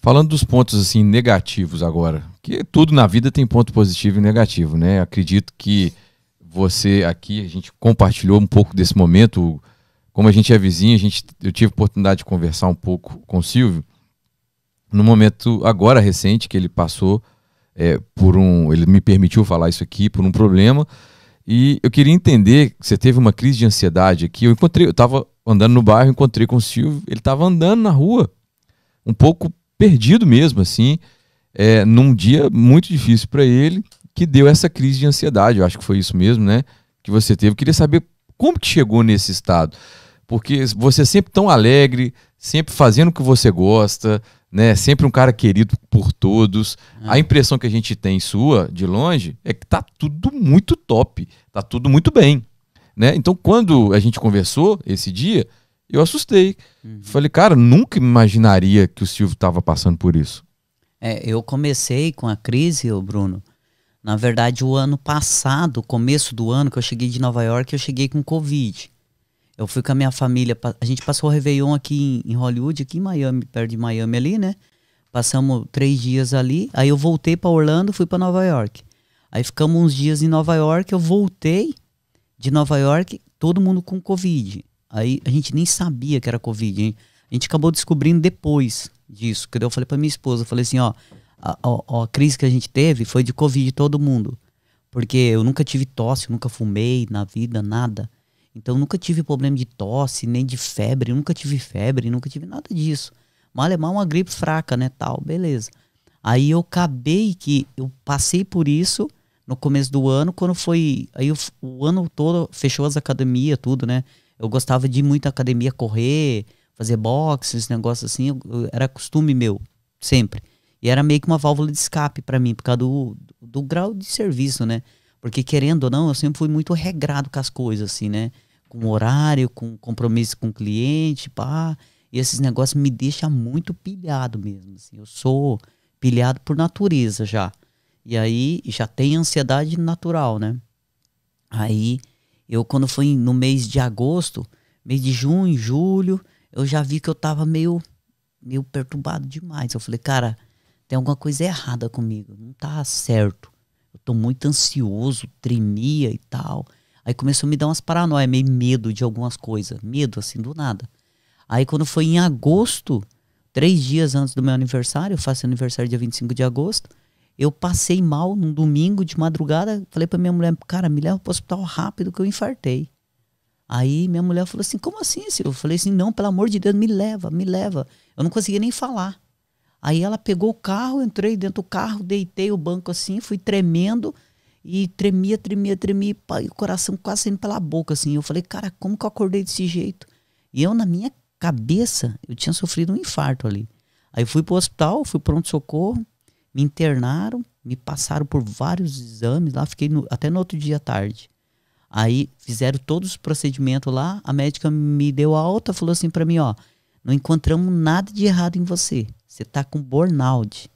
Falando dos pontos assim negativos agora, que tudo na vida tem ponto positivo e negativo, né? Acredito que você aqui, a gente compartilhou um pouco desse momento, como a gente é vizinho, eu tive a oportunidade de conversar um pouco com o Silvio, no momento agora recente que ele passou ele me permitiu falar isso aqui, por um problema, e eu queria entender, você teve uma crise de ansiedade aqui, eu estava andando no bairro, encontrei com o Silvio, ele estava andando na rua, um pouco perdido mesmo, assim, num dia muito difícil para ele, que deu essa crise de ansiedade. Eu acho que foi isso mesmo, né, que você teve. Eu queria saber como que chegou nesse estado, porque você é sempre tão alegre, sempre fazendo o que você gosta, né, sempre um cara querido por todos. A impressão que a gente tem sua, de longe, é que tá tudo muito top, tá tudo muito bem, né? Então, quando a gente conversou esse dia, eu assustei. Falei, cara, nunca imaginaria que o Silvio estava passando por isso. Eu comecei com a crise, ô Bruno. Na verdade, o ano passado, começo do ano, que eu cheguei de Nova York, eu cheguei com Covid. Eu fui com a minha família, a gente passou o Réveillon aqui em Hollywood, aqui em Miami, perto de Miami ali, né? Passamos 3 dias ali, aí eu voltei para Orlando, fui para Nova York. Aí ficamos uns dias em Nova York, eu voltei de Nova York, todo mundo com Covid. Aí a gente nem sabia que era Covid, hein? A gente acabou descobrindo depois disso. Que eu falei pra minha esposa, eu falei assim, ó, a crise que a gente teve foi de Covid todo mundo. Porque eu nunca tive tosse, nunca fumei na vida, nada. Então eu nunca tive problema de tosse, nem de febre, nunca tive febre, nunca tive nada disso. Mal é mal uma gripe fraca, né, tal, beleza. Aí eu eu passei por isso no começo do ano, quando foi, aí o ano todo fechou as academias, tudo, né. Eu gostava de ir muito à academia, correr, fazer boxe, esse negócio assim, era costume meu, sempre. E era meio que uma válvula de escape pra mim, por causa do grau de serviço, né. Porque querendo ou não, eu sempre fui muito regrado com as coisas, assim, né. Com horário, com compromisso com o cliente, pá. E esses negócios me deixam muito pilhado mesmo, assim. Eu sou pilhado por natureza já. E aí, já tem ansiedade natural, né. Aí, quando foi no mês de agosto, mês de junho, julho, eu já vi que eu tava meio perturbado demais. Eu falei, cara, tem alguma coisa errada comigo, não tá certo. Eu tô muito ansioso, tremia e tal. Aí começou a me dar umas paranoias, meio medo de algumas coisas. Medo, assim, do nada. Aí quando foi em agosto, 3 dias antes do meu aniversário, eu faço aniversário dia 25 de agosto, eu passei mal num domingo de madrugada, falei pra minha mulher, cara, me leva pro hospital rápido que eu infartei. Aí minha mulher falou assim, como assim, Silvio? Eu falei assim, não, pelo amor de Deus, me leva, me leva. Eu não conseguia nem falar. Aí ela pegou o carro, entrei dentro do carro, deitei o banco assim, fui tremendo, e tremia, e o coração quase saindo pela boca, assim. Eu falei, cara, como que eu acordei desse jeito? E eu, na minha cabeça, eu tinha sofrido um infarto ali. Aí fui pro hospital, fui pronto-socorro, me internaram, me passaram por vários exames lá, fiquei até no outro dia à tarde. Aí fizeram todos os procedimentos lá, a médica me deu alta, falou assim pra mim, ó, não encontramos nada de errado em você. Você tá com burnout,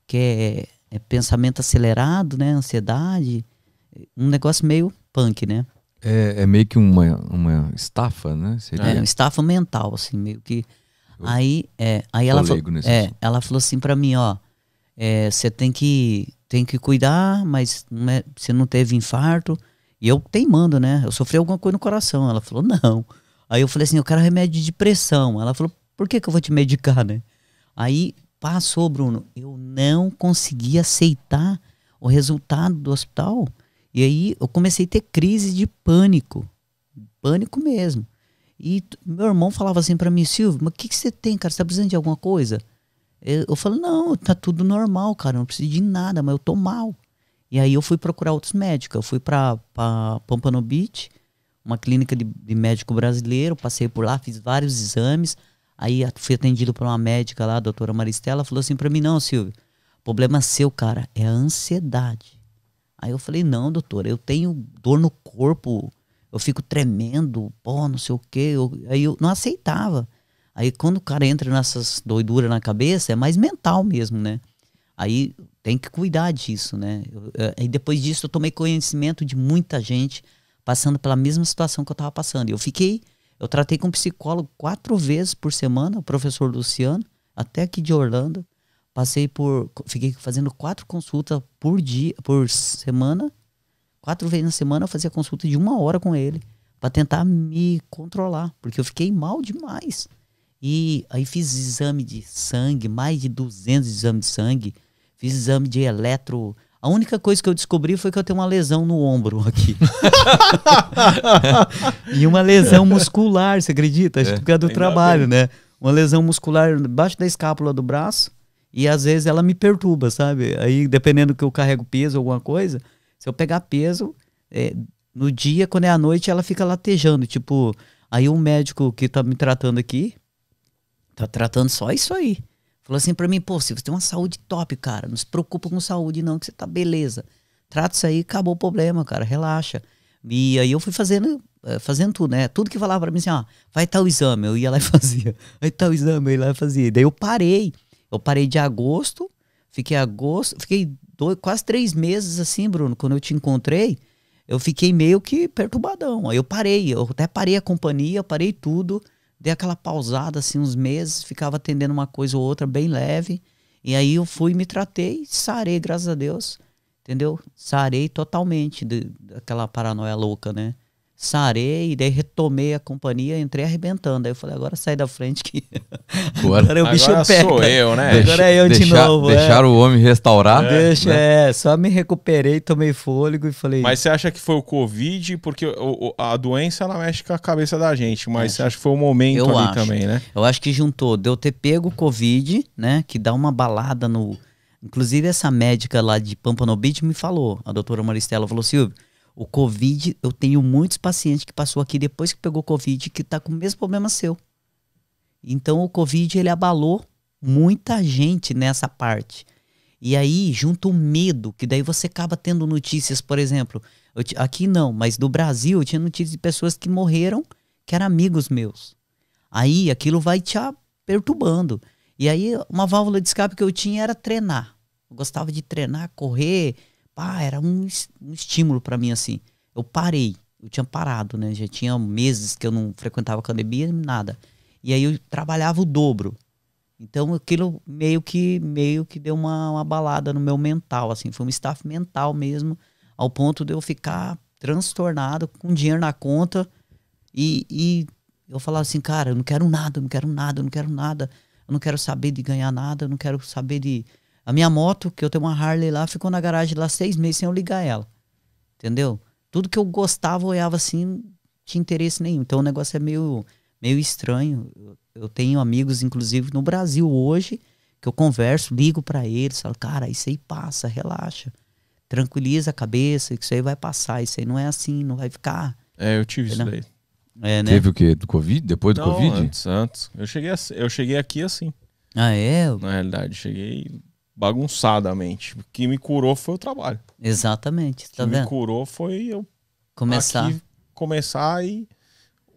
que é pensamento acelerado, né, ansiedade, um negócio meio punk, né? É meio que uma estafa, né? Seria? Uma estafa mental, assim, meio que. Aí ela falou assim pra mim, ó, você tem que cuidar, mas você não teve infarto. E eu teimando, né? Eu sofri alguma coisa no coração. Ela falou, não. Aí eu falei assim, eu quero remédio de pressão. Ela falou, por que eu vou te medicar, né? Aí passou, Bruno, eu não consegui aceitar o resultado do hospital. E aí eu comecei a ter crise de pânico. Pânico mesmo. E meu irmão falava assim pra mim, Silvio, mas o que você tem, cara? Você tá precisando de alguma coisa? Eu falei, não, tá tudo normal, cara. Eu não preciso de nada, mas eu tô mal. E aí eu fui procurar outros médicos. Eu fui pra Pompano Beach, uma clínica de médico brasileiro. Passei por lá, fiz vários exames. Aí fui atendido por uma médica lá, a doutora Maristela, falou assim pra mim, não, Silvio, problema seu, cara, é a ansiedade. Aí eu falei, não, doutora, eu tenho dor no corpo, eu fico tremendo, pô, não sei o quê. Aí eu não aceitava. Aí quando o cara entra nessas doiduras na cabeça, é mais mental mesmo, né? Aí tem que cuidar disso, né? E depois disso eu tomei conhecimento de muita gente passando pela mesma situação que eu tava passando. Eu tratei com um psicólogo 4 vezes por semana, o professor Luciano, até aqui de Orlando. Fiquei fazendo 4 consultas por dia, por semana. 4 vezes na semana eu fazia consulta de 1 hora com ele, para tentar me controlar, porque eu fiquei mal demais. E aí fiz exame de sangue, mais de 200 exames de sangue, fiz exame de eletro. A única coisa que eu descobri foi que eu tenho uma lesão no ombro aqui. E uma lesão muscular, você acredita? Acho que por causa do trabalho, né? Uma lesão muscular debaixo da escápula do braço, e às vezes ela me perturba, sabe? Aí, dependendo do que eu carrego peso, alguma coisa, se eu pegar peso, no dia, quando é à noite, ela fica latejando. Tipo, aí o médico que tá me tratando aqui, tá tratando só isso aí. Falou assim pra mim, pô, você tem uma saúde top, cara. Não se preocupa com saúde não, que você tá beleza. Trata isso aí, acabou o problema, cara. Relaxa. E aí eu fui fazendo tudo, né? Tudo que falava pra mim assim, ó, vai tal exame, eu ia lá e fazia. Vai tal exame, eu ia lá e fazia. Daí eu parei. Eu parei de agosto, fiquei quase 3 meses assim, Bruno, quando eu te encontrei, eu fiquei meio que perturbadão. Aí eu até parei a companhia, parei tudo, dei aquela pausada assim uns meses, ficava atendendo uma coisa ou outra bem leve, e aí eu fui, me tratei, sarei, graças a Deus, entendeu? Sarei totalmente daquela paranoia louca, né? Sarei, e daí retomei a companhia, entrei arrebentando. Aí eu falei, agora sai da frente que agora o bicho pega. Sou eu, né? Agora é eu de novo. Deixaram o homem restaurar. Só me recuperei, tomei fôlego e falei... Mas você acha que foi o Covid? Porque a doença, ela mexe com a cabeça da gente, mas você acha que foi o momento ali também, né? Eu acho que juntou, de eu ter pego o Covid, né, que dá uma balada no... Inclusive essa médica lá de Pompano Beach me falou, a doutora Maristela falou, Silvio, o Covid, eu tenho muitos pacientes que passou aqui depois que pegou Covid, que tá com o mesmo problema seu. Então o Covid, ele abalou muita gente nessa parte. E aí, junto o medo, que daí você acaba tendo notícias, por exemplo, aqui não, mas do Brasil, eu tinha notícias de pessoas que morreram, que eram amigos meus. Aí aquilo vai te perturbando. E aí, uma válvula de escape que eu tinha era treinar. Eu gostava de treinar, correr. Pá, era um estímulo pra mim, assim. Eu parei. Eu tinha parado, né? Já tinha meses que eu não frequentava academia, nada. E aí eu trabalhava o dobro. Então aquilo meio que deu uma balada no meu mental, assim. Foi um staff mental mesmo, ao ponto de eu ficar transtornado, com dinheiro na conta. E eu falava assim, cara, eu não quero nada, eu não quero nada, eu não quero nada. Eu não quero saber de ganhar nada, eu não quero saber de... A minha moto, que eu tenho uma Harley lá, ficou na garagem lá 6 meses sem eu ligar ela. Entendeu? Tudo que eu gostava, eu olhava assim, não tinha interesse nenhum. Então o negócio é meio estranho. Eu tenho amigos, inclusive, no Brasil hoje, que eu converso, ligo pra eles, falo, cara, isso aí passa, relaxa. Tranquiliza a cabeça, que isso aí vai passar. Isso aí não é assim, não vai ficar. Eu tive isso daí. Né? Teve o quê? Do Covid? Depois do Covid? Antes. Eu cheguei aqui assim. Ah, é? Na realidade, cheguei bagunçadamente. O que me curou foi o trabalho. Exatamente. Tá o que vendo? me curou foi eu começar e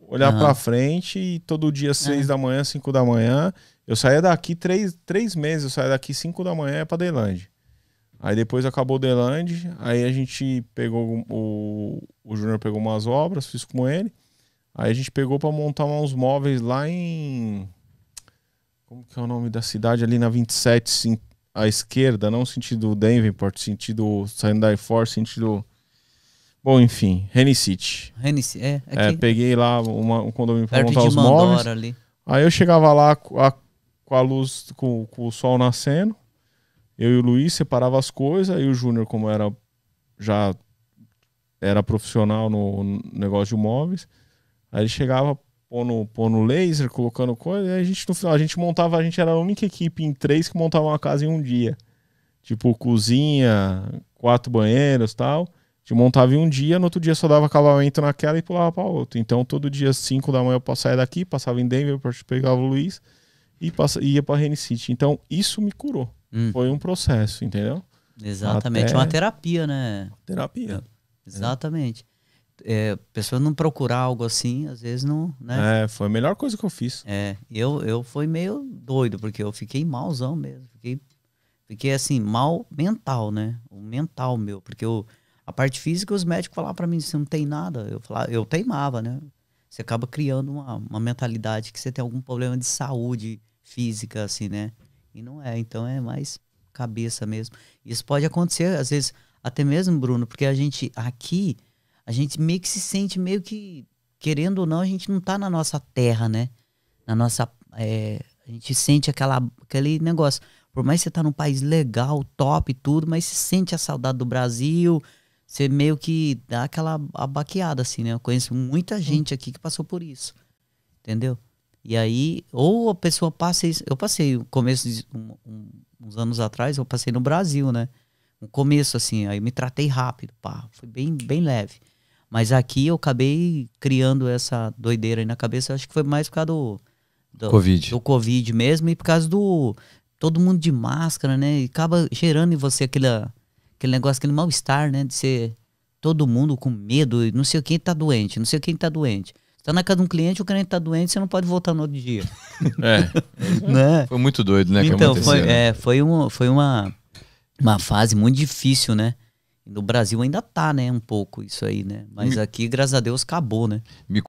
olhar pra frente, e todo dia 6 da manhã, 5 da manhã. Eu saía daqui 3 meses, eu saía daqui 5 da manhã pra Delande. Aí depois acabou o Delande, aí a gente pegou, o Júnior pegou umas obras, fiz com ele. Aí a gente pegou pra montar uns móveis lá em... Como que é o nome da cidade? Ali na 27, à esquerda, não sentido Davenport, sentido saindo da I-4, sentido... Bom, enfim, Rennie City. Aqui. Peguei lá um condomínio pra Perto montar de os Mandora, móveis. ali. Aí eu chegava lá com a luz, com o sol nascendo. Eu e o Luiz separava as coisas. Aí o Júnior, como já era profissional no negócio de móveis, aí ele chegava pondo laser, colocando coisa. E aí no final a gente montava, a gente era a única equipe em 3 que montava uma casa em um dia. Tipo cozinha, 4 banheiros e tal. A gente montava em um dia, no outro dia só dava acabamento naquela e pulava para outra. Então todo dia 5 da manhã eu saía daqui, passava em Denver, pegava o Luiz e ia para Rennie City. Então isso me curou. Foi um processo, entendeu? Exatamente, uma terapia, né? Terapia. Exatamente. Pessoa não procurar algo assim, às vezes não, né? Foi a melhor coisa que eu fiz. Eu fui meio doido, porque eu fiquei malzão mesmo. Fiquei assim, mal mental, né? O mental meu, porque a parte física, os médicos falavam pra mim, você não tem nada. Eu teimava, né? Você acaba criando uma mentalidade que você tem algum problema de saúde física, assim, né? E não é, então é mais cabeça mesmo. Isso pode acontecer, às vezes, até mesmo, Bruno, porque a gente meio que se sente meio que, querendo ou não, a gente não tá na nossa terra, né? Na nossa, a gente sente aquele negócio. Por mais que você tá num país legal, top e tudo, mas você sente a saudade do Brasil, você meio que dá aquela abaqueada, assim, né? Eu conheço muita gente aqui que passou por isso, entendeu? E aí, ou a pessoa passa isso. Eu passei o começo de uns anos atrás, eu passei no Brasil, né? No começo, assim, aí me tratei rápido, pá, foi bem, bem leve. Mas aqui eu acabei criando essa doideira aí na cabeça, acho que foi mais por causa do Covid mesmo, e por causa do todo mundo de máscara, né? E acaba gerando em você aquele negócio, aquele mal-estar, né? De ser todo mundo com medo, e não sei quem tá doente, não sei quem tá doente. Você tá na casa de um cliente, o cliente tá doente, você não pode voltar no outro dia. Né? Foi muito doido, né? Então, que aconteceu, né? foi uma fase muito difícil, né? No Brasil ainda tá, né? Um pouco isso aí, né? Mas aqui, graças a Deus, acabou, né? Me